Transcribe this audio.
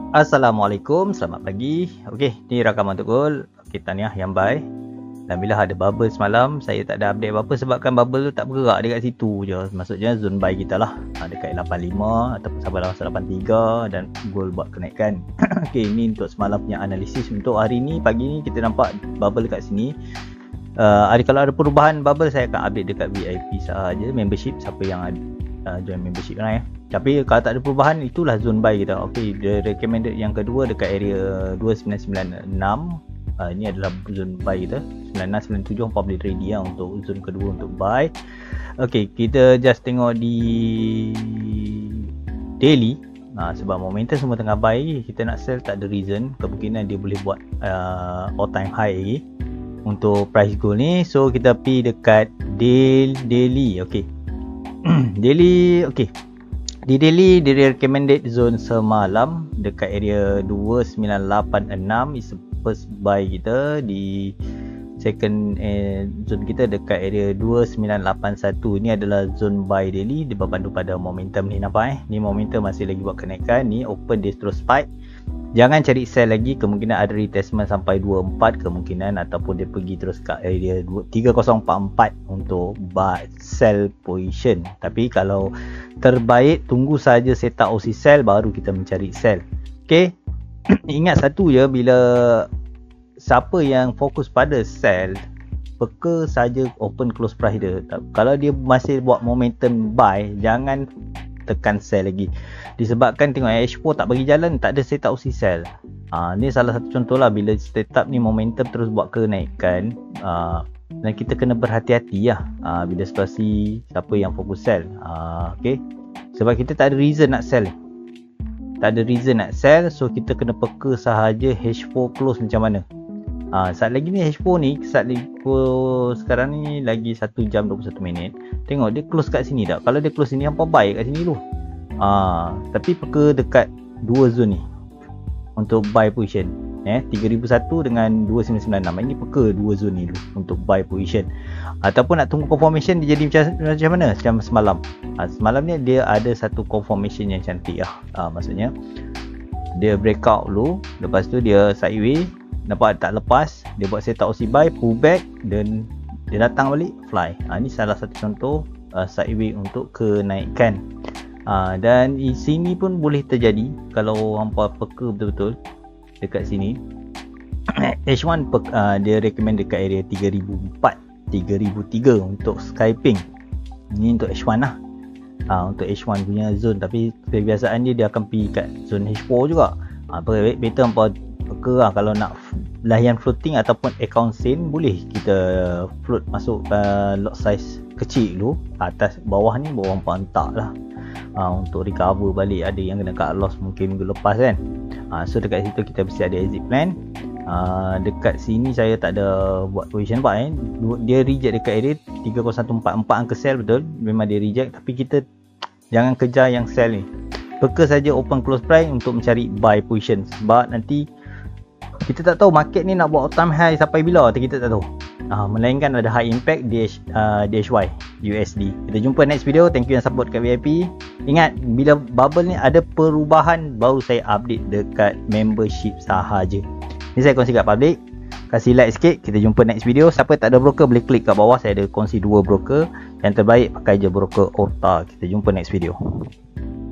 Assalamualaikum, selamat pagi. Okey, ni rakaman untuk goal. Okey, tahniah yang buy. Alhamdulillah ada bubble semalam. Saya tak ada update apa-apa sebabkan bubble tu tak bergerak dekat situ je. Maksudnya zone buy kita lah. Dekat 85 ataupun sampai masa 83 dan goal buat kenaikan. Okey, ini untuk semalam punya analisis. Untuk hari ni, pagi ni kita nampak bubble dekat sini. Kalau ada perubahan bubble, saya akan update dekat VIP sahaja, membership, siapa yang join membership kan ya. Tapi kalau tak ada perubahan, itulah zone buy kita. Okey, the recommended yang kedua dekat area 2996. Ini adalah zone buy kita. 96, 97 hangpa boleh ready lah untuk zone kedua untuk buy. Okey, kita just tengok di daily. Sebab momentum semua tengah buy, kita nak sell tak ada reason. Kemungkinan dia boleh buat all time high lagi untuk price goal ni. So kita pergi dekat daily. Okey. Daily, okey. Di daily, dia recommended zone semalam dekat area 2986 is first buy kita. Di second zone kita dekat area 2981. Ini adalah zone buy daily. Dia berpandu pada momentum ni, nampak ni momentum masih lagi buat kenaikan. Ni open dia terus spike. Jangan cari sell lagi, kemungkinan ada retestment sampai 24 kemungkinan, ataupun dia pergi terus ke area 3044 untuk buy sell position. Tapi kalau terbaik tunggu saja setup OC sell baru kita mencari sell. Okey. Ingat satu je, bila siapa yang fokus pada sell, peka saja open close price dia. Kalau dia masih buat momentum buy, jangan tekan sell lagi. Disebabkan tengok H4 tak bagi jalan, tak ada setup OC sell. Ni salah satu contoh lah, bila setup ni momentum terus buat kenaikan, dan kita kena berhati-hati lah bila situasi siapa yang fokus sell. Okay. Sebab kita tak ada reason nak sell. Tak ada reason nak sell, so kita kena peka sahaja H4 close macam mana. Saat lagi ni H4 ni, saat sekarang ni lagi 1 jam 21 minit. Tengok dia close kat sini tak. Kalau dia close sini, hampa buy kat sini dulu. Tapi peka dekat dua zone ni untuk buy position. 3001 dengan 2996. Ini peka dua zone ni dulu untuk buy position. Ataupun nak tunggu confirmation dia jadi macam mana? Macam semalam. Semalam ni dia ada satu confirmation yang cantik lah. Maksudnya dia breakout dulu, lepas tu dia sideway, nampak tak lepas, dia buat setup OC buy, pull back dan dia datang balik fly. Ini salah satu contoh sideway untuk kenaikan. Dan di sini pun boleh terjadi kalau hampa peka betul-betul dekat sini. H1 dia recommend dekat area 3004, 3003 untuk scalping. Ini untuk H1 lah. Untuk H1 punya zone, tapi kebiasaan dia akan pergi kat zone H4 juga. Better hampa peka lah. Kalau nak layan floating ataupun account scene, boleh kita float masuk lot size kecil dulu. Atas bawah ni bawah hampa hantar lah. Untuk recover balik. Ada yang kena cut loss mungkin minggu lepas kan. So dekat situ kita mesti ada exit plan. Dekat sini saya tak ada buat position buy. Dia reject dekat area 3044 angka sell, betul. Memang dia reject, tapi kita jangan kejar yang sell ni. Peka saja open close price untuk mencari buy position. Sebab nanti kita tak tahu market ni nak buat all time high sampai bila, kita tak tahu. Melainkan ada high impact DHY USD. Kita jumpa next video. Thank you yang support kat VIP. Ingat, bila bubble ni ada perubahan, baru saya update dekat membership sahaja. Ni saya kongsi kat public. Kasih like sikit. Kita jumpa next video. Siapa tak ada broker boleh klik kat bawah. Saya ada kongsi 2 broker. Yang terbaik pakai je broker Orta. Kita jumpa next video.